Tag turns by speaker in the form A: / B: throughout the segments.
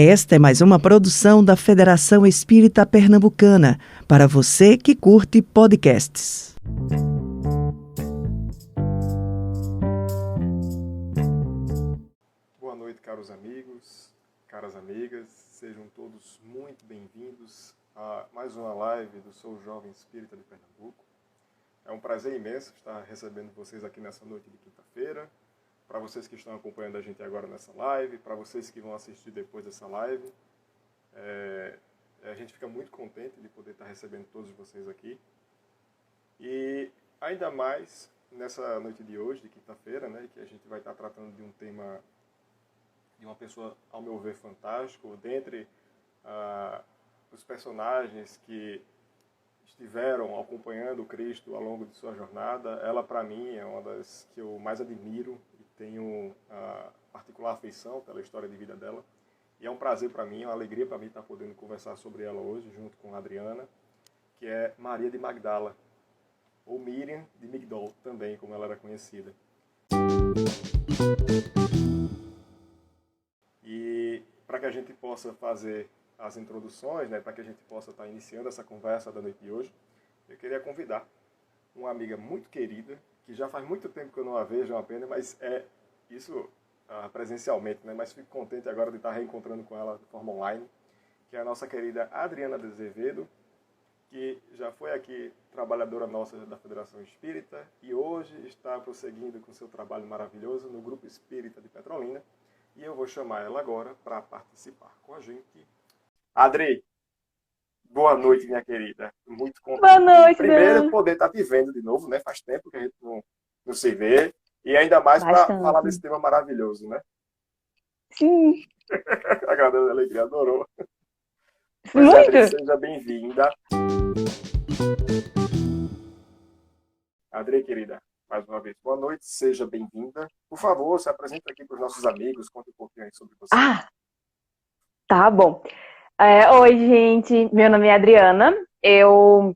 A: Esta é mais uma produção da Federação Espírita Pernambucana, para você que curte podcasts.
B: Boa noite, caros amigos, caras amigas, sejam todos muito bem-vindos a mais uma live do Sou Jovem Espírita de Pernambuco. É um prazer imenso estar recebendo vocês aqui nessa noite de quinta-feira. Para vocês que estão acompanhando a gente agora nessa live, para vocês que vão assistir depois dessa live, a gente fica muito contente de poder estar recebendo todos vocês aqui. E ainda mais nessa noite de hoje, de quinta-feira, né, que a gente vai estar tratando de um tema de uma pessoa, ao meu ver, fantástico, dentre os personagens que estiveram acompanhando o Cristo ao longo de sua jornada. Ela, para mim, é uma das que eu mais admiro e tenho particular afeição pela história de vida dela. E é um prazer para mim, é uma alegria para mim estar podendo conversar sobre ela hoje, junto com a Adriana, que é Maria de Magdala, ou Miriam de Migdol, também, como ela era conhecida. E para que a gente possa fazer as introduções, né, para que a gente possa estar iniciando essa conversa da noite de hoje, eu queria convidar uma amiga muito querida, que já faz muito tempo que eu não a vejo, é uma pena, mas é isso presencialmente, né, mas fico contente agora de estar reencontrando com ela de forma online, que é a nossa querida Adriana de Azevedo, que já foi aqui trabalhadora nossa da Federação Espírita e hoje está prosseguindo com seu trabalho maravilhoso no Grupo Espírita de Petrolina, e eu vou chamar ela agora para participar com a gente. Adri, boa noite, minha querida. Muito contente.
C: Boa noite,
B: primeiro,
C: Dan.
B: poder estar te vendo de novo, né? Faz tempo que a gente não se vê. E ainda mais para falar desse tema maravilhoso, né?
C: Sim.
B: Agradeço a alegria, adorou.
C: Muito.
B: Adri, seja bem-vinda. Adri, querida, mais uma vez, boa noite, seja bem-vinda. Por favor, se apresente aqui para os nossos amigos, conte um pouquinho aí sobre você.
C: Tá bom. Oi, gente, meu nome é Adriana, eu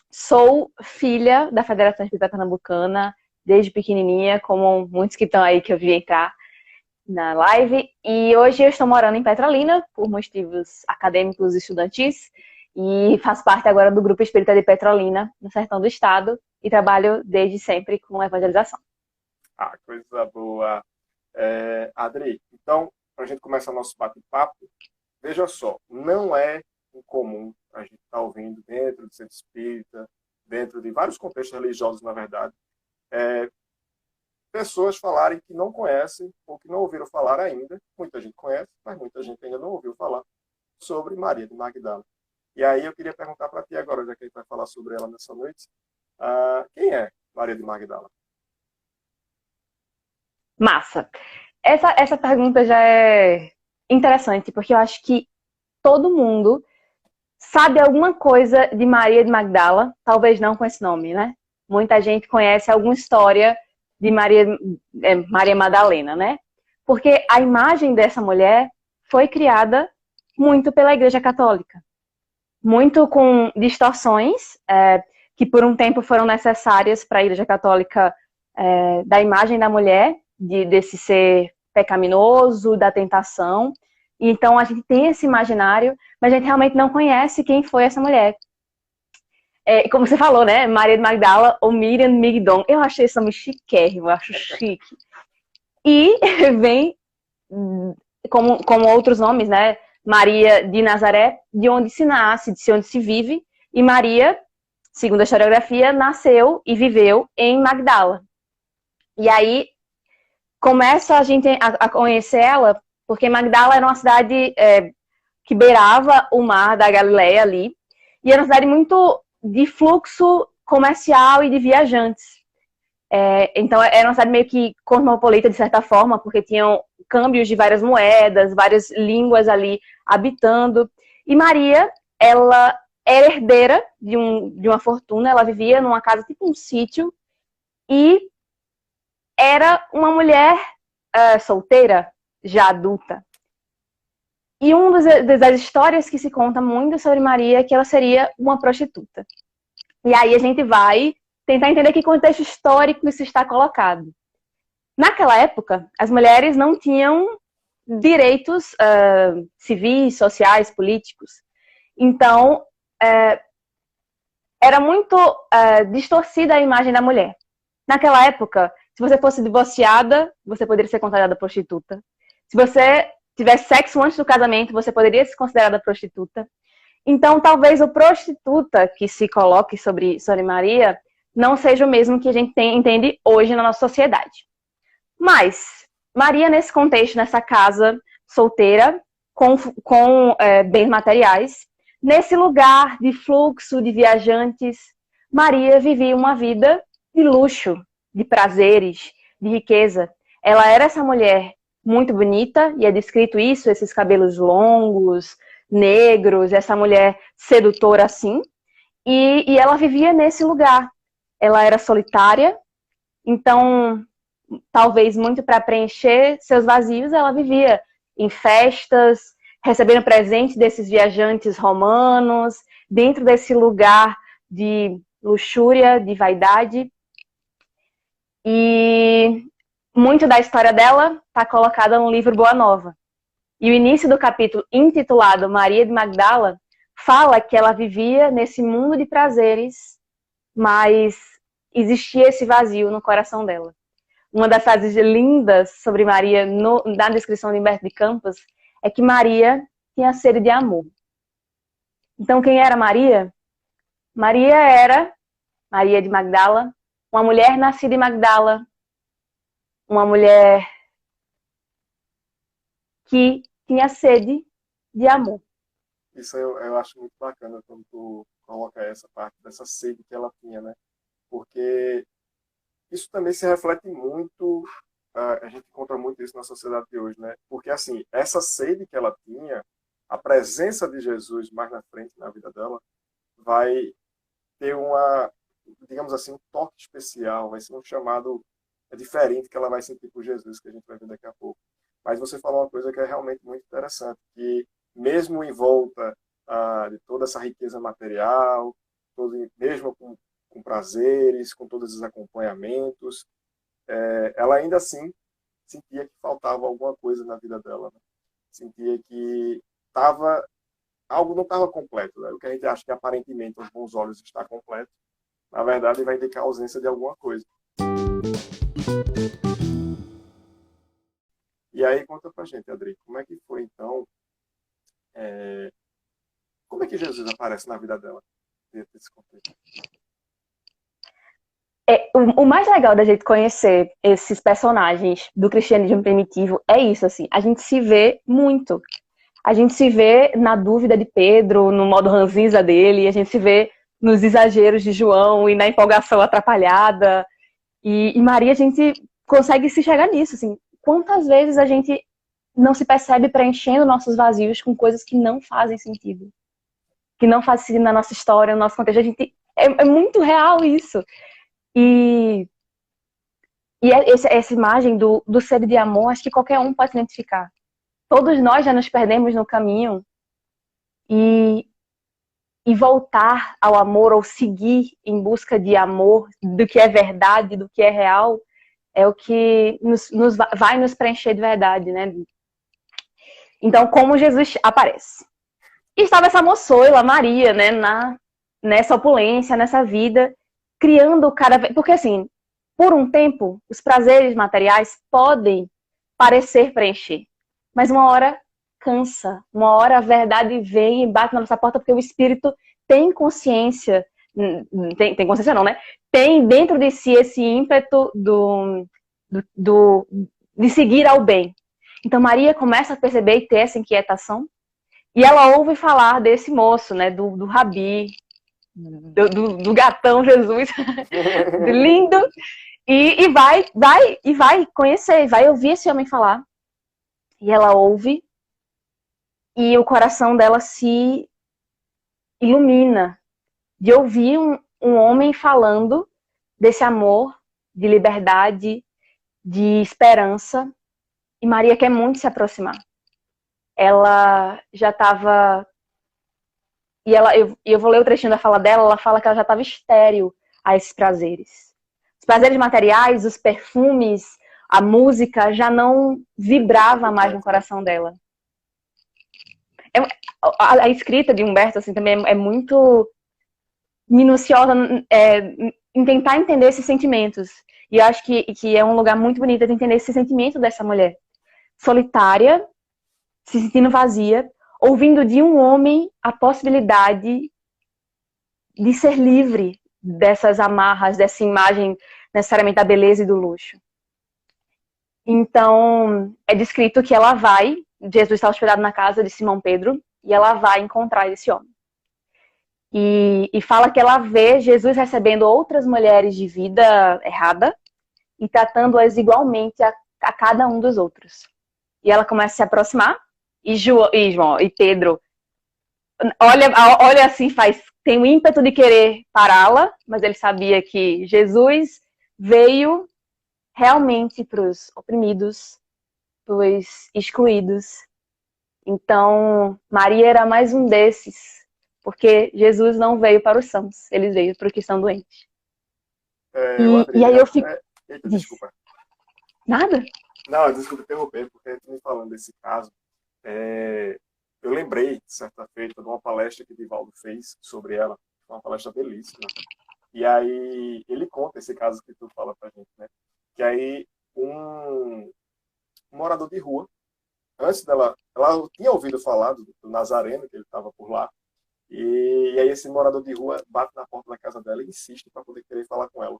C: sou filha da Federação Espírita Pernambucana desde pequenininha, como muitos que estão aí que eu vi entrar na live, e hoje eu estou morando em Petrolina por motivos acadêmicos e estudantis, e faço parte agora do Grupo Espírita de Petrolina, no sertão do estado, e trabalho desde sempre com evangelização.
B: Coisa boa. Adri, então, para a gente começar nosso bate-papo, veja só, não é incomum a gente estar ouvindo dentro do centro espírita, dentro de vários contextos religiosos, na verdade, pessoas falarem que não conhecem ou que não ouviram falar ainda, muita gente conhece, mas muita gente ainda não ouviu falar sobre Maria de Magdala. E aí eu queria perguntar para ti agora, já que a gente vai falar sobre ela nessa noite, quem é Maria de Magdala?
C: Massa. Essa pergunta já é interessante, porque eu acho que todo mundo sabe alguma coisa de Maria de Magdala, talvez não com esse nome, né? Muita gente conhece alguma história de Maria Madalena, né? Porque a imagem dessa mulher foi criada muito pela Igreja Católica. Muito com distorções que por um tempo foram necessárias para a Igreja Católica da imagem da mulher, desse ser pecaminoso, da tentação. Então a gente tem esse imaginário, mas a gente realmente não conhece quem foi essa mulher. Como você falou, né? Maria de Magdala ou Miriam Migdol. Eu achei esse nome chiquérrimo, eu acho chique. E vem, como outros nomes, né? Maria de Nazaré, de onde se nasce, de onde se vive. E Maria, segundo a historiografia, nasceu e viveu em Magdala. E aí começa a gente a conhecer ela, porque Magdala era uma cidade que beirava o mar da Galileia ali, e era uma cidade muito de fluxo comercial e de viajantes. Então era uma cidade meio que cosmopolita, de certa forma, porque tinham câmbios de várias moedas, várias línguas ali habitando. E Maria, ela era herdeira de uma fortuna, ela vivia numa casa tipo um sítio, e era uma mulher solteira, já adulta. E uma das histórias que se conta muito sobre Maria é que ela seria uma prostituta. E aí a gente vai tentar entender que contexto histórico isso está colocado. Naquela época, as mulheres não tinham direitos civis, sociais, políticos. Então, era muito distorcida a imagem da mulher. Naquela época, se você fosse divorciada, você poderia ser considerada prostituta. Se você tivesse sexo antes do casamento, você poderia ser considerada prostituta. Então, talvez o prostituta que se coloque sobre Maria não seja o mesmo que a gente entende hoje na nossa sociedade. Mas, Maria, nesse contexto, nessa casa solteira, com bens materiais, nesse lugar de fluxo de viajantes, Maria vivia uma vida de luxo, de prazeres, de riqueza. Ela era essa mulher muito bonita, e é descrito isso, esses cabelos longos, negros, essa mulher sedutora assim, e ela vivia nesse lugar. Ela era solitária, então, talvez muito para preencher seus vazios, ela vivia em festas, recebendo presentes desses viajantes romanos, dentro desse lugar de luxúria, de vaidade. E muito da história dela está colocada no livro Boa Nova. E o início do capítulo, intitulado Maria de Magdala, fala que ela vivia nesse mundo de prazeres, mas existia esse vazio no coração dela. Uma das frases lindas sobre Maria, na descrição de Humberto de Campos, é que Maria tinha sede de amor. Então, quem era Maria? Maria era Maria de Magdala, uma mulher nascida em Magdala, uma mulher que tinha sede de amor.
B: Isso eu acho muito bacana quando tu coloca essa parte dessa sede que ela tinha, né? Porque isso também se reflete muito, a gente encontra muito isso na sociedade de hoje, né? Porque, assim, essa sede que ela tinha, a presença de Jesus mais na frente na vida dela, vai ter digamos assim, um toque especial, vai ser um chamado diferente que ela vai sentir por Jesus, que a gente vai ver daqui a pouco. Mas você falou uma coisa que é realmente muito interessante, que mesmo em volta de toda essa riqueza material, mesmo com prazeres, com todos os acompanhamentos, ela ainda assim sentia que faltava alguma coisa na vida dela, né? Sentia que algo não estava completo, né? O que a gente acha que aparentemente aos bons olhos está completo, na verdade vai indicar a ausência de alguma coisa. E aí conta pra gente, Adri, como é que foi então, como é que Jesus aparece na vida dela dentro desse contexto?
C: O mais legal da gente conhecer esses personagens do cristianismo primitivo é isso, assim, a gente se vê muito. A gente se vê na dúvida de Pedro, no modo ranzinza dele, a gente se vê nos exageros de João e na empolgação atrapalhada. E Maria, a gente consegue se chegar nisso, assim. Quantas vezes a gente não se percebe preenchendo nossos vazios com coisas que não fazem sentido? Que não fazem sentido na nossa história, no nosso contexto. É muito real isso. E essa imagem do sede de amor, acho que qualquer um pode se identificar. Todos nós já nos perdemos no caminho e voltar ao amor ou seguir em busca de amor, do que é verdade, do que é real, é o que vai nos preencher de verdade, né? Então, como Jesus aparece? E estava essa moçoila, Maria, né, nessa opulência, nessa vida, criando cada vez... Porque, assim, por um tempo, os prazeres materiais podem parecer preencher. Mas uma hora cansa, uma hora a verdade vem e bate na nossa porta, porque o espírito tem consciência, tem consciência não, né? Tem dentro de si esse ímpeto de seguir ao bem. Então Maria começa a perceber e ter essa inquietação, e ela ouve falar desse moço, né? Do rabi, do gatão Jesus, lindo, e vai conhecer, vai ouvir esse homem falar. E ela ouve, e o coração dela se ilumina de ouvir um homem falando desse amor, de liberdade, de esperança. E Maria quer muito se aproximar. Ela já estava... eu vou ler o trechinho da fala dela, ela fala que ela já estava estéril a esses prazeres. Os prazeres materiais, os perfumes, a música já não vibrava mais no coração dela. A escrita de Humberto assim, também é muito minuciosa em tentar entender esses sentimentos. E eu acho que é um lugar muito bonito de entender esse sentimento dessa mulher. Solitária, se sentindo vazia, ouvindo de um homem a possibilidade de ser livre dessas amarras, dessa imagem necessariamente da beleza e do luxo. Então, é descrito que ela vai, Jesus está hospedado na casa de Simão Pedro, e ela vai encontrar esse homem. E fala que ela vê Jesus recebendo outras mulheres de vida errada e tratando-as igualmente a cada um dos outros. E ela começa a se aproximar, e João e Pedro olha assim, tem o ímpeto de querer pará-la, mas ele sabia que Jesus veio realmente para os oprimidos, para os excluídos. Então, Maria era mais um desses, porque Jesus não veio para os sãos, ele veio para os que são doentes. E aí eu fico...
B: Eita, desculpa.
C: Nada?
B: Não, desculpa interromper, porque me falando desse caso, eu lembrei, certa feita, de uma palestra que Divaldo fez sobre ela, uma palestra belíssima. E aí ele conta esse caso que tu fala pra gente, né? Que aí um morador de rua, antes dela, ela tinha ouvido falar do Nazareno, que ele estava por lá, e aí esse morador de rua bate na porta da casa dela e insiste para poder querer falar com ela.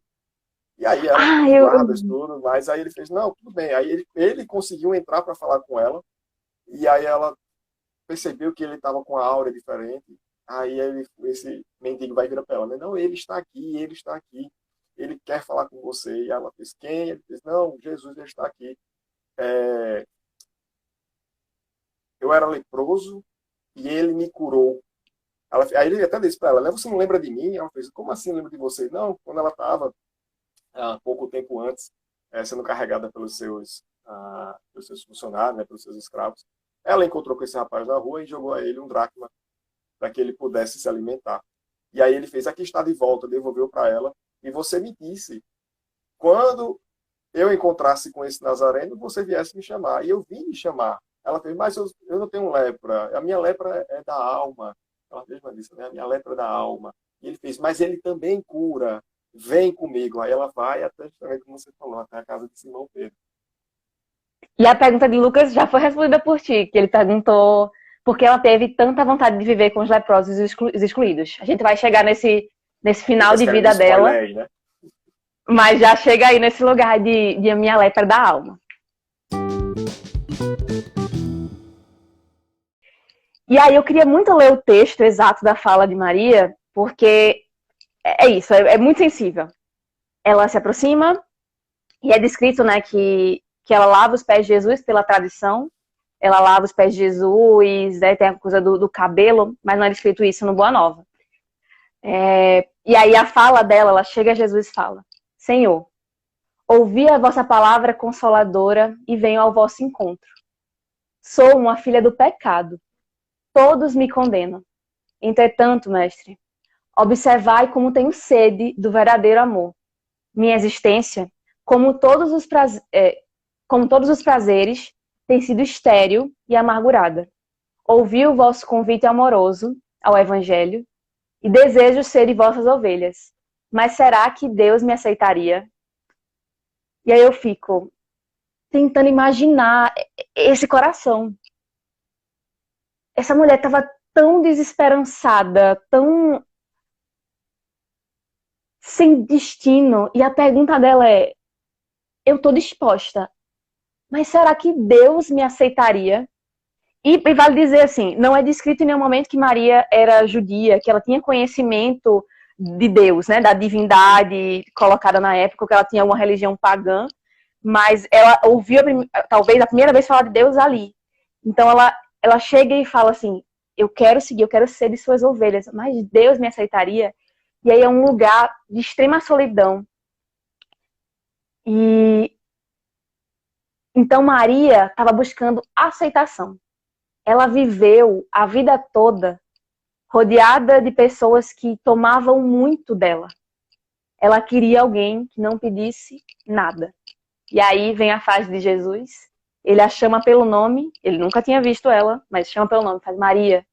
B: E aí ela, guardas tudo, mas aí ele fez, não, tudo bem. Aí ele conseguiu entrar para falar com ela, e aí ela percebeu que ele estava com a aura diferente. Aí esse mendigo vai virar para ela, né? Não, ele está aqui, ele quer falar com você. E ela fez, quem? Ele fez, não, Jesus, ele está aqui. Eu era leproso e ele me curou. Aí ele até disse para ela, né, você não lembra de mim? Ela fez, como assim eu lembro de você? Não, quando ela estava, pouco tempo antes, sendo carregada pelos seus funcionários, né, pelos seus escravos, ela encontrou com esse rapaz na rua e jogou a ele um dracma para que ele pudesse se alimentar. E aí ele fez, aqui está de volta, devolveu para ela, e você me disse, quando eu encontrasse com esse Nazareno, você viesse me chamar. E eu vim me chamar. Ela fez, mas eu não tenho lepra, a minha lepra é da alma. Ela mesma disse, né? A minha lepra é da alma. E ele fez, mas ele também cura, vem comigo. Aí ela vai até, justamente como você falou, até a casa de Simão Pedro.
C: E a pergunta de Lucas já foi respondida por ti, que ele perguntou por que ela teve tanta vontade de viver com os leprosos e os excluídos. A gente vai chegar nesse final de vida dela,
B: aí, né?
C: Mas já chega aí nesse lugar de a minha lepra da alma. E aí eu queria muito ler o texto exato da fala de Maria, porque é isso, é muito sensível. Ela se aproxima e é descrito, né, que ela lava os pés de Jesus pela tradição, ela lava os pés de Jesus, né, tem a coisa do cabelo, mas não é descrito isso no Boa Nova. E aí a fala dela, ela chega a Jesus e fala, Senhor, ouvi a vossa palavra consoladora e venho ao vosso encontro. Sou uma filha do pecado. Todos me condenam. Entretanto, mestre, observai como tenho sede do verdadeiro amor. Minha existência, como todos os prazeres, tem sido estéril e amargurada. Ouvi o vosso convite amoroso ao Evangelho e desejo ser de vossas ovelhas. Mas será que Deus me aceitaria? E aí eu fico tentando imaginar esse coração. Essa mulher estava tão desesperançada, tão sem destino. E a pergunta dela é, eu estou disposta, mas será que Deus me aceitaria? E vale dizer assim, não é descrito em nenhum momento que Maria era judia, que ela tinha conhecimento de Deus, né, da divindade colocada na época, que ela tinha uma religião pagã, mas ela ouviu talvez a primeira vez falar de Deus ali. Então ela chega e fala assim, eu quero seguir, eu quero ser de suas ovelhas, mas Deus me aceitaria? E aí é um lugar de extrema solidão. E então Maria estava buscando aceitação. Ela viveu a vida toda rodeada de pessoas que tomavam muito dela. Ela queria alguém que não pedisse nada. E aí vem a fase de Jesus. Ele a chama pelo nome, ele nunca tinha visto ela, mas chama pelo nome, faz: Maria,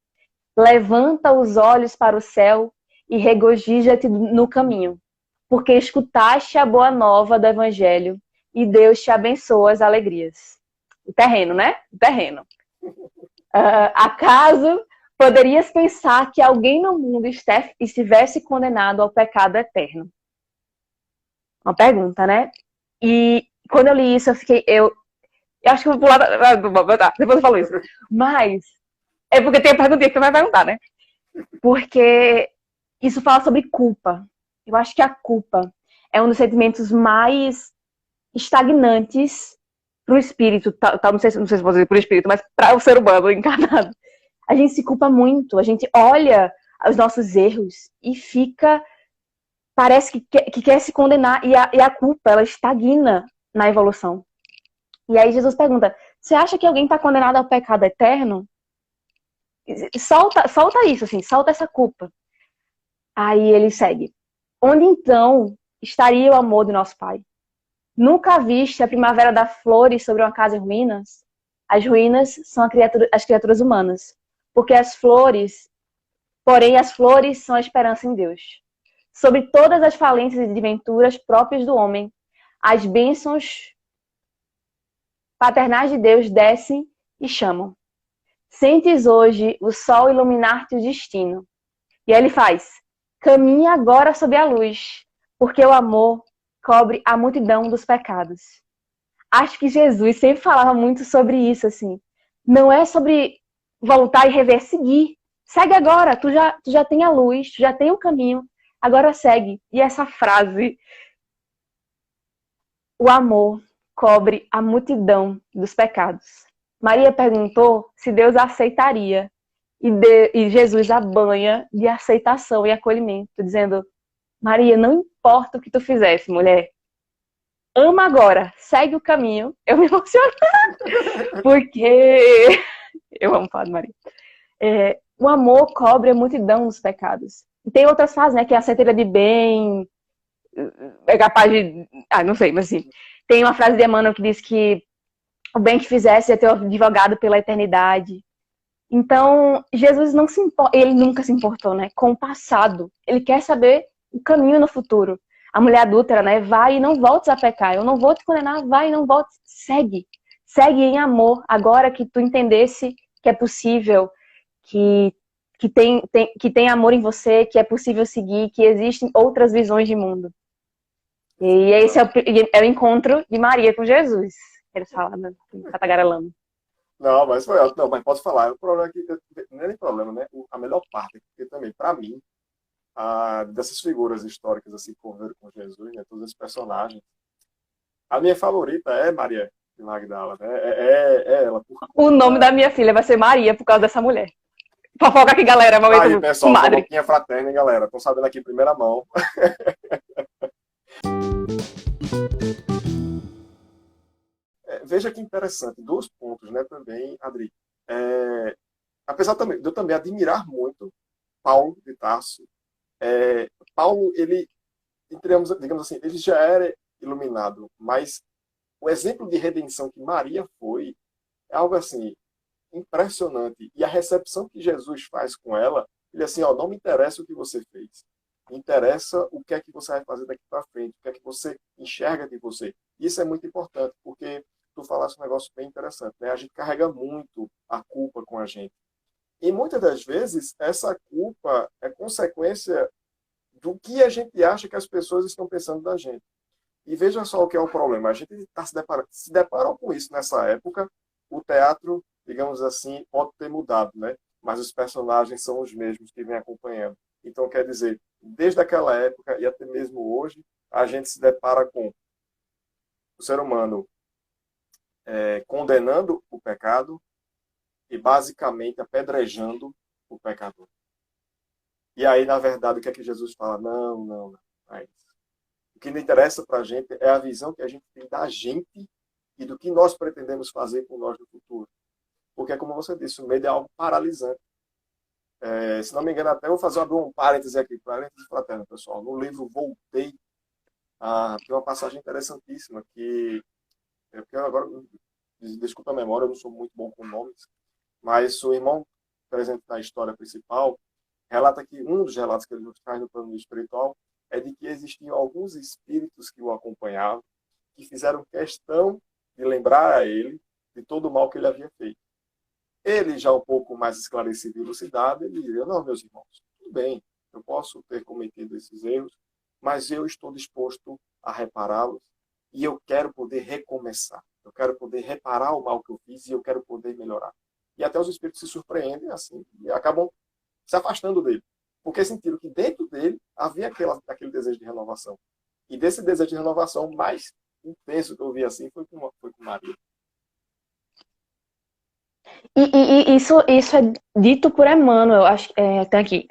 C: levanta os olhos para o céu e regozija-te no caminho, porque escutaste a boa nova do Evangelho e Deus te abençoa as alegrias. O terreno, né? O terreno. Acaso poderias pensar que alguém no mundo estivesse condenado ao pecado eterno? Uma pergunta, né? E quando eu li isso, eu acho que eu vou pular. Depois eu falo isso. Mas é porque tem a pergunta que você vai perguntar, né? Porque isso fala sobre culpa. Eu acho que a culpa é um dos sentimentos mais estagnantes para o espírito, não sei se vou dizer para o espírito, mas para o ser humano encarnado. A gente se culpa muito, a gente olha os nossos erros e parece que quer se condenar, e a culpa, ela estagna na evolução. E aí Jesus pergunta: você acha que alguém está condenado ao pecado eterno? Solta isso, assim, solta essa culpa. Aí ele segue: onde então estaria o amor de nosso Pai? Nunca viste a primavera dar flores sobre uma casa em ruínas? As ruínas são as criaturas humanas, porque porém as flores são a esperança em Deus. Sobre todas as falências e desventuras próprias do homem, as bênçãos paternais de Deus descem e chamam. Sentes hoje o sol iluminar-te o destino. E aí ele faz: caminha agora sob a luz, porque o amor cobre a multidão dos pecados. Acho que Jesus sempre falava muito sobre isso, assim. Não é sobre voltar e rever, seguir. Segue agora, tu já tem a luz, tu já tem o caminho, agora segue. E essa frase: o amor cobre a multidão dos pecados. Maria perguntou se Deus aceitaria, e Jesus a banha de aceitação e acolhimento, dizendo: Maria, não importa o que tu fizesse, mulher, ama agora, segue o caminho. Eu me emociono, porque eu amo falar de Maria. O amor cobre a multidão dos pecados. E tem outras frases, né, que é a centelha de bem, é capaz de... não sei, mas assim, tem uma frase de Emmanuel que diz que o bem que fizesse ia ter um advogado pela eternidade. Então, Jesus ele nunca se importou, né, com o passado. Ele quer saber o caminho no futuro. A mulher adúltera, né, vai e não voltes a pecar. Eu não vou te condenar, vai e não voltes. Segue. Segue em amor. Agora que tu entendesse que é possível, que tem amor em você, que é possível seguir, que existem outras visões de mundo. E esse é o encontro de Maria com Jesus. Eles falam, né? Catagarelando.
B: Não, mas foi ótimo. Não, mas pode falar. O problema é que não é nem problema, né? A melhor parte é porque também, para mim, dessas figuras históricas assim que conviveram com Jesus, né? Todos esses personagens, a minha favorita é Maria de Magdala, né? É ela.
C: O nome da minha filha vai ser Maria por causa dessa mulher. Fofoca aqui, galera.
B: Aí, pessoal, fofoquinha fraterna, hein, galera? Estão sabendo aqui em primeira mão. Veja que interessante, 2 pontos, né, também, Adri. Apesar de eu também admirar muito Paulo de Tarso, Paulo, ele, digamos assim, ele já era iluminado, mas o exemplo de redenção que Maria foi é algo assim impressionante. E a recepção que Jesus faz com ela, ele assim, não me interessa o que você fez, me interessa o que é que você vai fazer daqui para frente, o que é que você enxerga de você. Isso é muito importante, porque tu falaste um negócio bem interessante, né? A gente carrega muito a culpa com a gente. E muitas das vezes, essa culpa é consequência do que a gente acha que as pessoas estão pensando da gente. E veja só o que é o problema. A gente se deparou com isso nessa época. O teatro, digamos assim, pode ter mudado, né? Mas os personagens são os mesmos que vêm acompanhando. Então, quer dizer, desde aquela época e até mesmo hoje, a gente se depara com o ser humano condenando o pecado e basicamente apedrejando o pecador. E aí, na verdade, o que é que Jesus fala? Não é isso. O que não interessa para a gente é a visão que a gente tem da gente e do que nós pretendemos fazer com nós no futuro. Porque, como você disse, o medo é algo paralisante. Se não me engano, até vou fazer um parêntese aqui, parêntese fraterno, pessoal. No livro Voltei, tem uma passagem interessantíssima que É porque agora, desculpa a memória, eu não sou muito bom com nomes, mas o irmão presente na história principal relata que um dos relatos que ele nos traz no plano espiritual é de que existiam alguns espíritos que o acompanhavam, que fizeram questão de lembrar a ele de todo o mal que ele havia feito. Ele, já um pouco mais esclarecido e elucidado, ele diria: não, meus irmãos, tudo bem, eu posso ter cometido esses erros, mas eu estou disposto a repará-los e eu quero poder recomeçar. Eu quero poder reparar o mal que eu fiz e eu quero poder melhorar. E até os espíritos se surpreendem assim e acabam se afastando dele, porque sentiram que dentro dele havia aquele desejo de renovação. E desse desejo de renovação mais intenso que eu vi assim foi com Maria.
C: E isso é dito por Emmanuel, acho, tem aqui,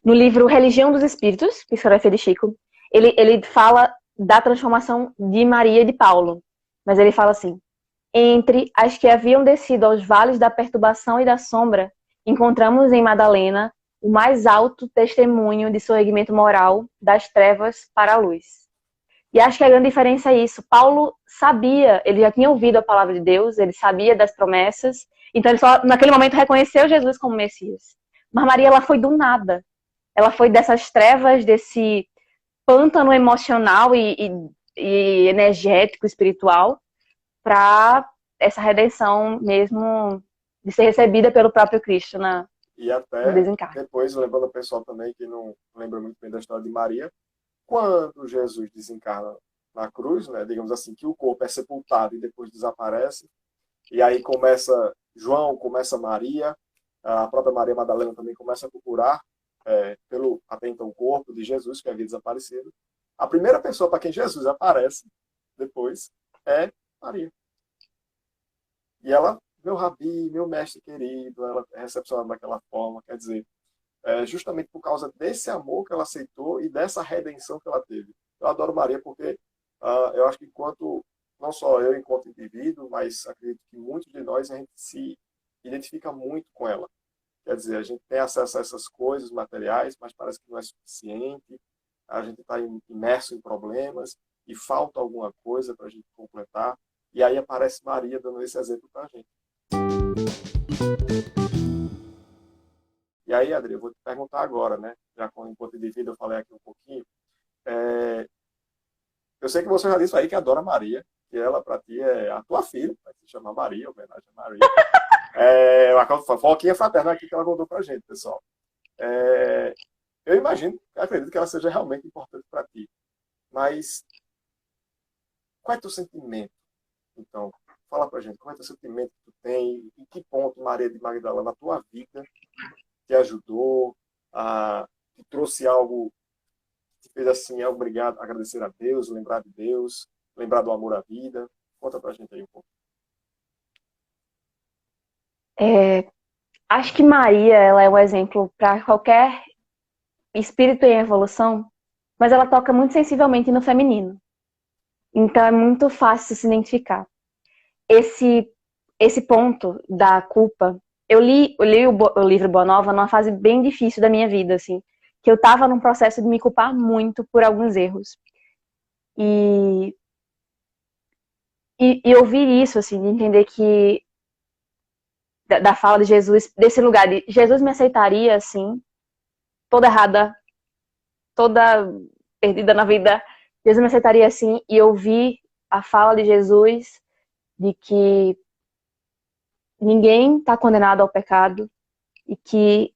C: no livro Religião dos Espíritos, psicografia de Chico, ele fala da transformação de Maria e de Paulo, mas ele fala assim: entre as que haviam descido aos vales da perturbação e da sombra, encontramos em Madalena o mais alto testemunho de seu erguimento moral das trevas para a luz. E acho que a grande diferença é isso. Paulo sabia, ele já tinha ouvido a palavra de Deus, ele sabia das promessas, então ele só naquele momento reconheceu Jesus como Messias. Mas Maria, ela foi do nada. Ela foi dessas trevas, desse pântano emocional e energético, espiritual, para essa redenção mesmo de ser recebida pelo próprio Cristo
B: e até
C: no desencarne.
B: Depois, lembrando o pessoal também que não lembra muito bem da história de Maria, quando Jesus desencarna na cruz, né, digamos assim, que o corpo é sepultado e depois desaparece, e aí João começa Maria, a própria Maria Madalena também começa a procurar pelo até então o corpo de Jesus que havia desaparecido. A primeira pessoa para quem Jesus aparece depois é Maria. E ela, meu rabi, meu mestre querido, ela é recepcionada daquela forma, quer dizer, justamente por causa desse amor que ela aceitou e dessa redenção que ela teve. Eu adoro Maria porque eu acho que não só eu enquanto indivíduo, mas acredito que muitos de nós, a gente se identifica muito com ela. Quer dizer, a gente tem acesso a essas coisas materiais, mas parece que não é suficiente, a gente está imerso em problemas e falta alguma coisa para a gente completar. E aí aparece Maria dando esse exemplo para a gente. E aí, Adri, eu vou te perguntar agora, né? Já com o encontro de vida eu falei aqui um pouquinho. Eu sei que você já disse aí que adora Maria, que ela para ti é a tua filha, vai se chamar Maria, homenagem a Maria. Uma foquinha fraterna aqui que ela contou para a gente, pessoal. Eu acredito que ela seja realmente importante para ti. Mas qual é o teu sentimento? Então, fala pra gente, qual é o sentimento que tu tem, em que ponto Maria de Magdala na tua vida te ajudou, te trouxe algo, te fez assim, obrigado, agradecer a Deus, lembrar de Deus, lembrar do amor à vida. Conta pra gente aí um pouco.
C: Acho que Maria, ela é um exemplo para qualquer espírito em evolução, mas ela toca muito sensivelmente no feminino. Então é muito fácil se identificar. Esse ponto da culpa, eu li o livro Boa Nova numa fase bem difícil da minha vida, assim, que eu estava num processo de me culpar muito por alguns erros. E ouvir isso, assim, de entender que da fala de Jesus, desse lugar de Jesus me aceitaria, assim, toda errada, toda perdida na vida, Jesus me aceitaria assim, e ouvir a fala de Jesus de que ninguém está condenado ao pecado e que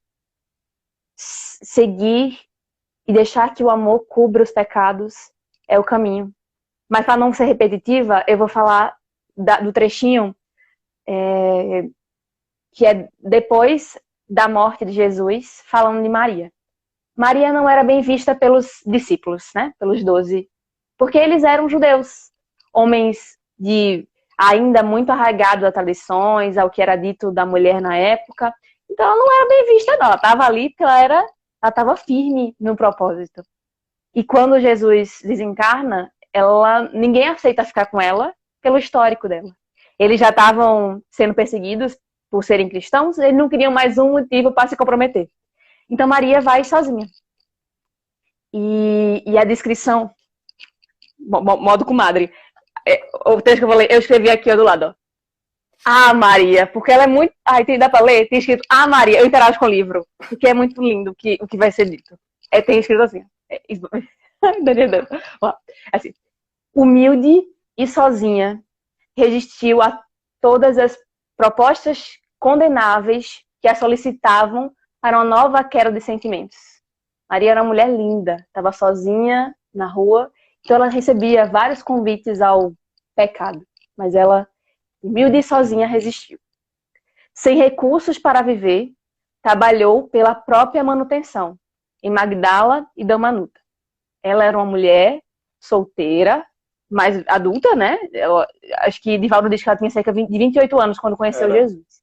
C: seguir e deixar que o amor cubra os pecados é o caminho. Mas para não ser repetitiva, eu vou falar do trechinho que é depois da morte de Jesus, falando de Maria. Maria não era bem vista pelos discípulos, né? Pelos 12, porque eles eram judeus, homens ainda muito arraigados a tradições, ao que era dito da mulher na época. Então ela não era bem vista, não. Ela estava ali porque ela estava firme no propósito. E quando Jesus desencarna, ninguém aceita ficar com ela pelo histórico dela. Eles já estavam sendo perseguidos por serem cristãos, eles não queriam mais um motivo para se comprometer. Então Maria vai sozinha. E a descrição, modo comadre, O texto que eu vou ler, eu escrevi aqui ó, do lado, ó. Ah, Maria, porque ela é muito. Ai, dá pra ler? Tem escrito Ah, Maria, eu interajo com o livro, porque é muito lindo o que vai ser dito. Tem escrito assim. Ó, assim, humilde e sozinha, resistiu a todas as propostas condenáveis que a solicitavam para uma nova queda de sentimentos. Maria era uma mulher linda, estava sozinha na rua, então ela recebia vários convites ao pecado, mas ela, humilde e sozinha, resistiu. Sem recursos para viver, trabalhou pela própria manutenção, em Magdala e Damanuta. Ela era uma mulher solteira, mais adulta, né? Acho que Divaldo diz que ela tinha cerca de 28 anos quando conheceu Jesus.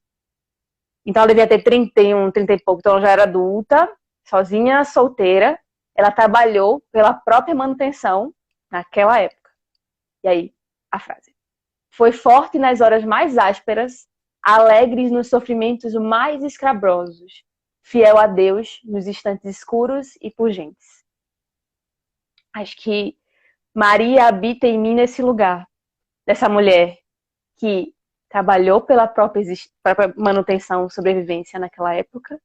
C: Então ela devia ter 31, 30 e pouco, então ela já era adulta, sozinha, solteira. Ela trabalhou pela própria manutenção naquela época. E aí, a frase. Foi forte nas horas mais ásperas, alegres nos sofrimentos mais escabrosos, fiel a Deus nos instantes escuros e pungentes. Acho que Maria habita em mim nesse lugar, dessa mulher que trabalhou pela própria manutenção, sobrevivência naquela época,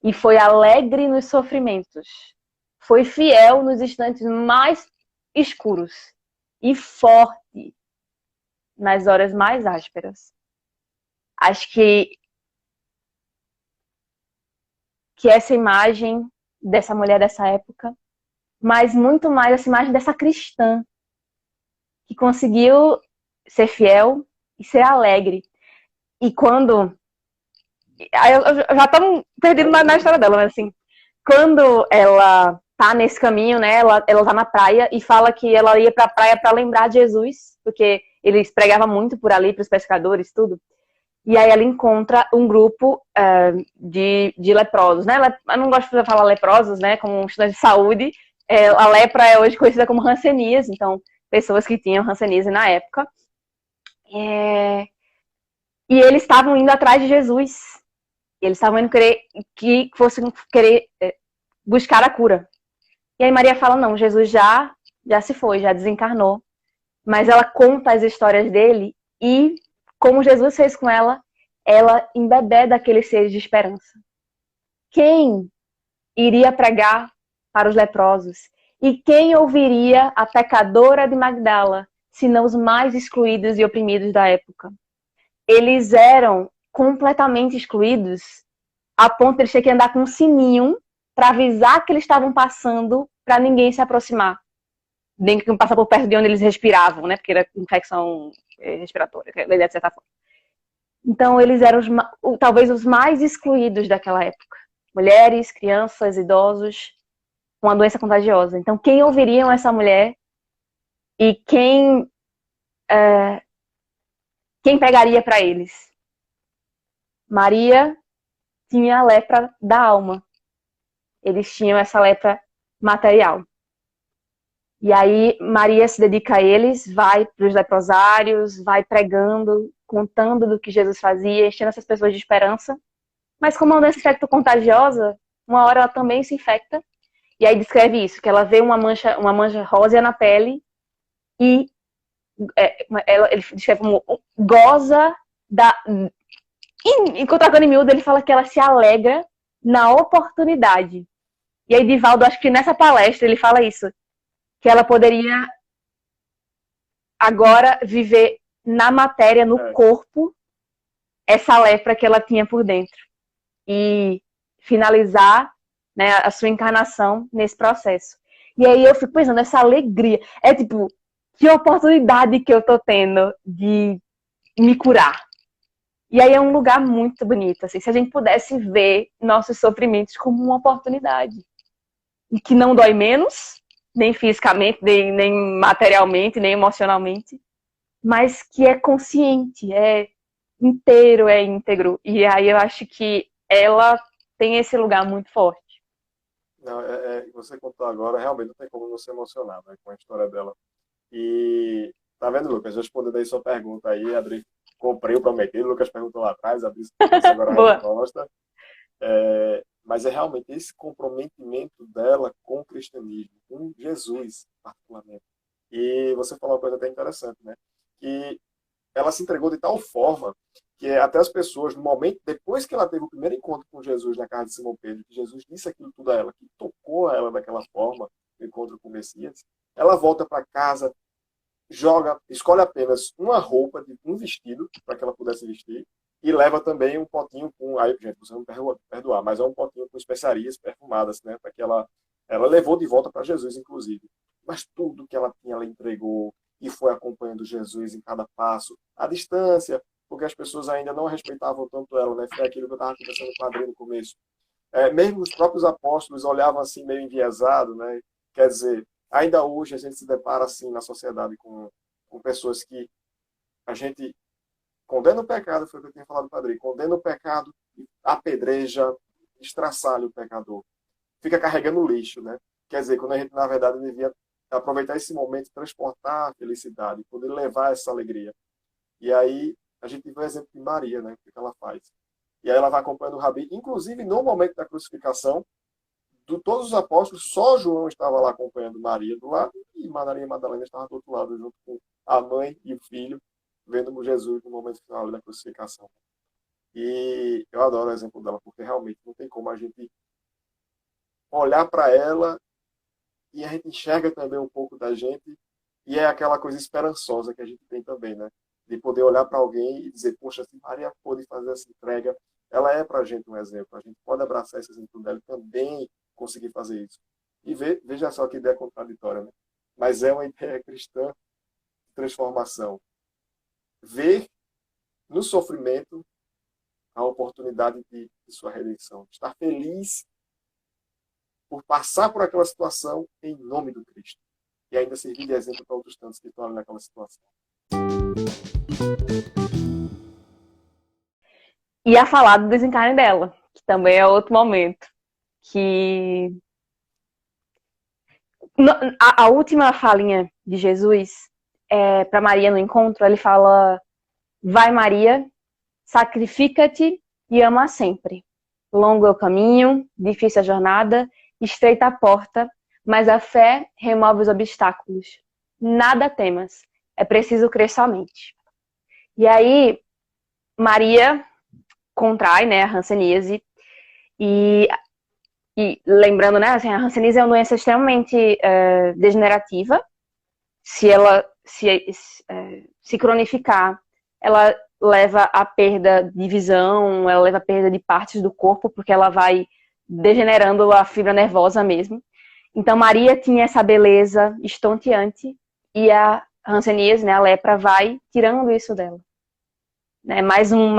C: e foi alegre nos sofrimentos. Foi fiel nos instantes mais escuros e forte nas horas mais ásperas. Acho que essa imagem dessa mulher dessa época, mas muito mais essa imagem dessa cristã que conseguiu ser fiel e ser alegre. E quando... Eu já estamos perdidos na história dela, mas assim, quando ela tá nesse caminho, né, ela tá na praia e fala que ela ia pra praia para lembrar de Jesus, porque eles pregavam muito por ali, pros pescadores, tudo. E aí ela encontra um grupo de leprosos, né? Eu não gosto de falar leprosos, né? Como um estudante de saúde. A lepra é hoje conhecida como hanseníase, então pessoas que tinham hanseníase na época. E eles estavam indo atrás de Jesus. Eles estavam indo querer buscar a cura. E aí Maria fala, não, Jesus já se foi, já desencarnou. Mas ela conta as histórias dele e, como Jesus fez com ela embebeda aqueles seres de esperança. Quem iria pregar para os leprosos? E quem ouviria a pecadora de Magdala, senão os mais excluídos e oprimidos da época? Eles eram completamente excluídos, a ponto de eles terem que andar com um sininho para avisar que eles estavam passando, para ninguém se aproximar. Nem que passar por perto de onde eles respiravam, né? Porque era infecção respiratória, de certa forma. Então, eles eram talvez os mais excluídos daquela época. Mulheres, crianças, idosos, com uma doença contagiosa. Então, quem ouviriam essa mulher e quem pregaria para eles? Maria tinha a lepra da alma. Eles tinham essa lepra material. E aí, Maria se dedica a eles, vai para os leprosários, vai pregando, contando do que Jesus fazia, enchendo essas pessoas de esperança. Mas como é uma doença infecto-contagiosa, uma hora ela também se infecta. E aí descreve isso, que ela vê uma mancha rósea na pele e ele descreve como goza da... Em contratando em miúdo, ele fala que ela se alegra na oportunidade. E aí Divaldo, acho que nessa palestra ele fala isso, que ela poderia agora viver na matéria, no corpo, essa lepra que ela tinha por dentro. E finalizar, né, a sua encarnação nesse processo. E aí eu fico pensando, essa alegria. É tipo, que oportunidade que eu tô tendo de me curar. E aí é um lugar muito bonito, assim, se a gente pudesse ver nossos sofrimentos como uma oportunidade. E que não dói menos, nem fisicamente, nem materialmente, nem emocionalmente, mas que é consciente, é inteiro, é íntegro. E aí eu acho que ela tem esse lugar muito forte.
B: Não, você contou agora, realmente não tem como não se emocionar, né, com a história dela. E tá vendo, Lucas? Respondendo aí sua pergunta aí, Adri, comprei o prometido, Lucas perguntou lá atrás, Adri agora a resposta. Mas é realmente esse comprometimento dela com o cristianismo, com Jesus, particularmente. E você falou uma coisa até interessante, né? que ela se entregou de tal forma que até as pessoas, no momento, depois que ela teve o primeiro encontro com Jesus na casa de Simão Pedro, que Jesus disse aquilo tudo a ela, que tocou ela daquela forma, no encontro com o Messias, ela volta para casa, escolhe apenas uma roupa, um vestido, para que ela pudesse vestir, e leva também um potinho com, aí, gente, você não me perdoar, mas é um potinho com especiarias perfumadas, né, para que ela levou de volta para Jesus, inclusive. Mas tudo que ela tinha, ela entregou, e foi acompanhando Jesus em cada passo, à distância, porque as pessoas ainda não respeitavam tanto ela, né? Foi aquilo que eu estava conversando com o Adri no começo. Mesmo os próprios apóstolos olhavam assim meio enviesado, né? Quer dizer, ainda hoje a gente se depara assim na sociedade com pessoas que a gente condena o pecado, foi o que eu tinha falado para o Adri, condena o pecado, apedreja, estraçalha o pecador. Fica carregando lixo, né? Quer dizer, quando a gente, na verdade, devia aproveitar esse momento, transportar a felicidade, poder levar essa alegria. E aí, a gente vê o exemplo de Maria, né? O que ela faz. E aí ela vai acompanhando o Rabi, inclusive no momento da crucificação, de todos os apóstolos, só João estava lá acompanhando Maria do lado, e Maria Madalena estava do outro lado, junto com a mãe e o filho, vendo Jesus no momento final da crucificação. E eu adoro o exemplo dela, porque realmente não tem como a gente olhar para ela e a gente enxerga também um pouco da gente, e é aquela coisa esperançosa que a gente tem também, né? De poder olhar para alguém e dizer, poxa, se Maria pôde fazer essa entrega, ela é para a gente um exemplo. A gente pode abraçar esse exemplo dela e também conseguir fazer isso. E veja só que ideia contraditória, né? Mas é uma ideia cristã de transformação. Ver no sofrimento a oportunidade de sua redenção. Estar feliz por passar por aquela situação em nome do Cristo. E ainda servir de exemplo para outros tantos que estão ali naquela situação.
C: E a falar do desencarne dela, que também é outro momento. Que a última falinha de Jesus para Maria no encontro, ele fala: vai Maria, sacrifica-te e ama sempre. Longo é o caminho, difícil a jornada, estreita a porta, mas a fé remove os obstáculos. Nada temas, é preciso crer somente. E aí, Maria contrai, né, a hanseníase, e lembrando, né, assim, a hanseníase é uma doença extremamente degenerativa. Se ela se cronificar, ela leva à perda de visão, ela leva à perda de partes do corpo, porque ela vai degenerando a fibra nervosa mesmo. Então, Maria tinha essa beleza estonteante, e a hanseníase, né, a lepra, vai tirando isso dela. Né? Mais um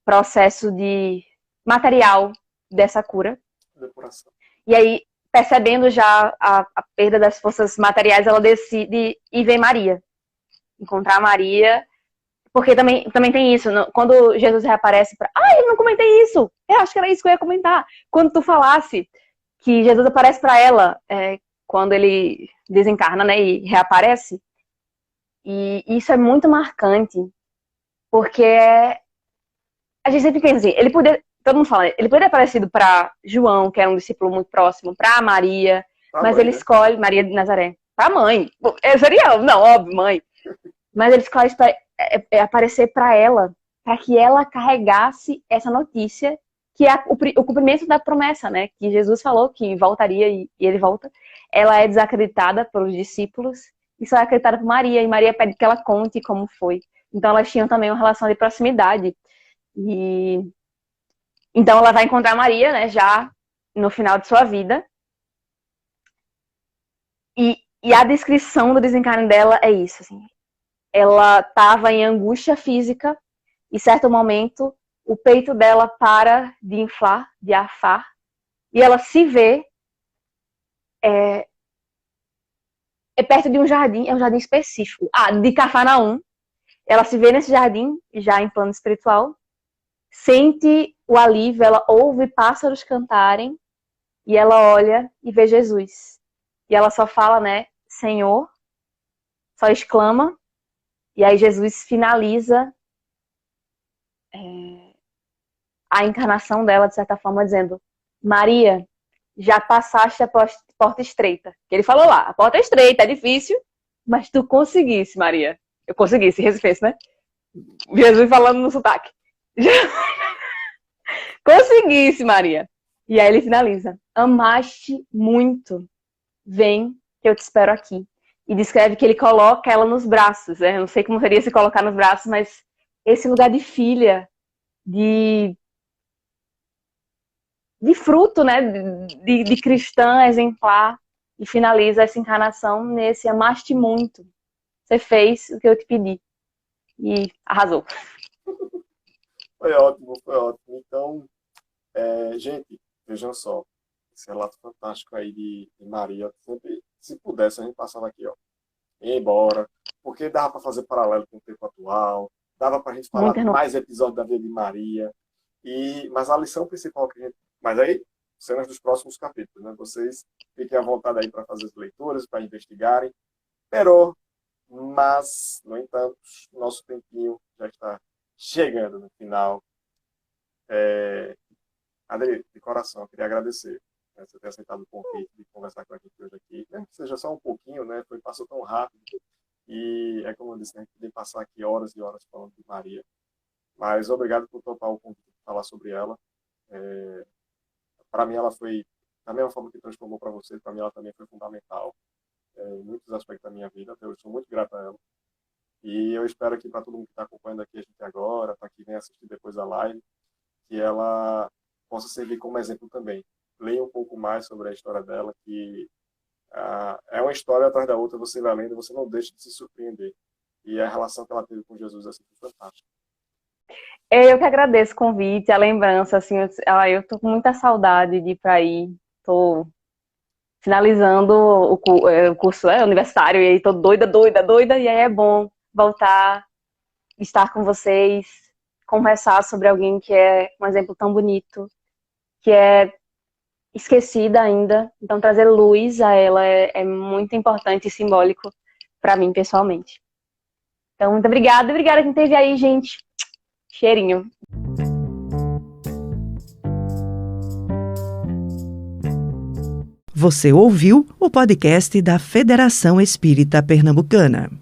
C: processo de material dessa cura.
B: Depuração.
C: E aí, percebendo já a perda das forças materiais, ela decide ir ver Maria. Encontrar Maria. Porque também tem isso. Quando Jesus reaparece para... eu não comentei isso! Eu acho que era isso que eu ia comentar. Quando tu falasse que Jesus aparece para ela, quando ele desencarna, né, e reaparece. E isso é muito marcante. Porque a gente sempre pensa assim, todo mundo fala, ele poderia ter aparecido para João, que era um discípulo muito próximo, para Maria, mas ele escolhe Maria de Nazaré, para a mãe. Seria, não, óbvio, mãe. Mas ele escolhe aparecer para ela, para que ela carregasse essa notícia, que é o cumprimento da promessa, né? Que Jesus falou que voltaria e ele volta. Ela é desacreditada pelos discípulos e só é acreditada por Maria. E Maria pede que ela conte como foi. Então elas tinham também uma relação de proximidade. E então ela vai encontrar Maria, né? Já no final de sua vida. E a descrição do desencarne dela é isso, assim. Ela estava em angústia física e, em certo momento, o peito dela para de inflar, de arfar, e ela se vê perto de um jardim, é um jardim específico, de Cafarnaum. Ela se vê nesse jardim, já em plano espiritual, sente o alívio, ela ouve pássaros cantarem, e ela olha e vê Jesus. E ela só fala, né, Senhor, só exclama. E aí Jesus finaliza a encarnação dela, de certa forma, dizendo: Maria, já passaste a porta estreita. Que ele falou lá, a porta é estreita, é difícil, mas tu conseguisse, Maria. Eu consegui esse respeito, né? Jesus falando no sotaque. Conseguisse, Maria. E aí ele finaliza. Amaste muito. Vem, que eu te espero aqui. E descreve que ele coloca ela nos braços. Né? Eu não sei como seria se colocar nos braços, mas esse lugar de filha, de fruto, né? De cristã exemplar. E finaliza essa encarnação nesse amaste muito. Você fez o que eu te pedi. E arrasou.
B: Foi ótimo, foi ótimo. Então, gente, vejam só, esse relato fantástico aí de Maria. Sempre, se pudesse, a gente passava aqui, ó, ia embora, porque dava para fazer paralelo com o tempo atual, dava para a gente falar de mais episódios da vida de Maria, mas a lição principal que a gente... Mas aí, cenas dos próximos capítulos, né? Vocês fiquem à vontade aí para fazer as leituras, para investigarem. Mas, no entanto, nosso tempinho já está chegando no final. Adri, de coração, eu queria agradecer, né, você ter aceitado o convite de conversar com a gente hoje aqui. Mesmo que seja só um pouquinho, né? Passou tão rápido. E é como eu disse, né? Poder passar aqui horas e horas falando de Maria. Mas obrigado por topar o convite de falar sobre ela. Para mim, ela foi, da mesma forma que transformou para você, para mim ela também foi fundamental em muitos aspectos da minha vida. Eu sou muito grato a ela. E eu espero que para todo mundo que está acompanhando aqui a gente agora, para quem vem assistir depois a live, que ela possa servir como exemplo também. Leia um pouco mais sobre a história dela, que é uma história atrás da outra, você vai lendo, você não deixa de se surpreender. E a relação que ela teve com Jesus é sempre fantástica.
C: Eu que agradeço o convite, a lembrança, assim, eu tô com muita saudade de ir para aí, tô finalizando o curso universitário, e aí tô doida, e aí é bom voltar, estar com vocês, conversar sobre alguém que é um exemplo tão bonito, que é esquecida ainda, então trazer luz a ela é muito importante e simbólico para mim, pessoalmente. Então, muito obrigada quem esteve aí, gente. Cheirinho.
A: Você ouviu o podcast da Federação Espírita Pernambucana.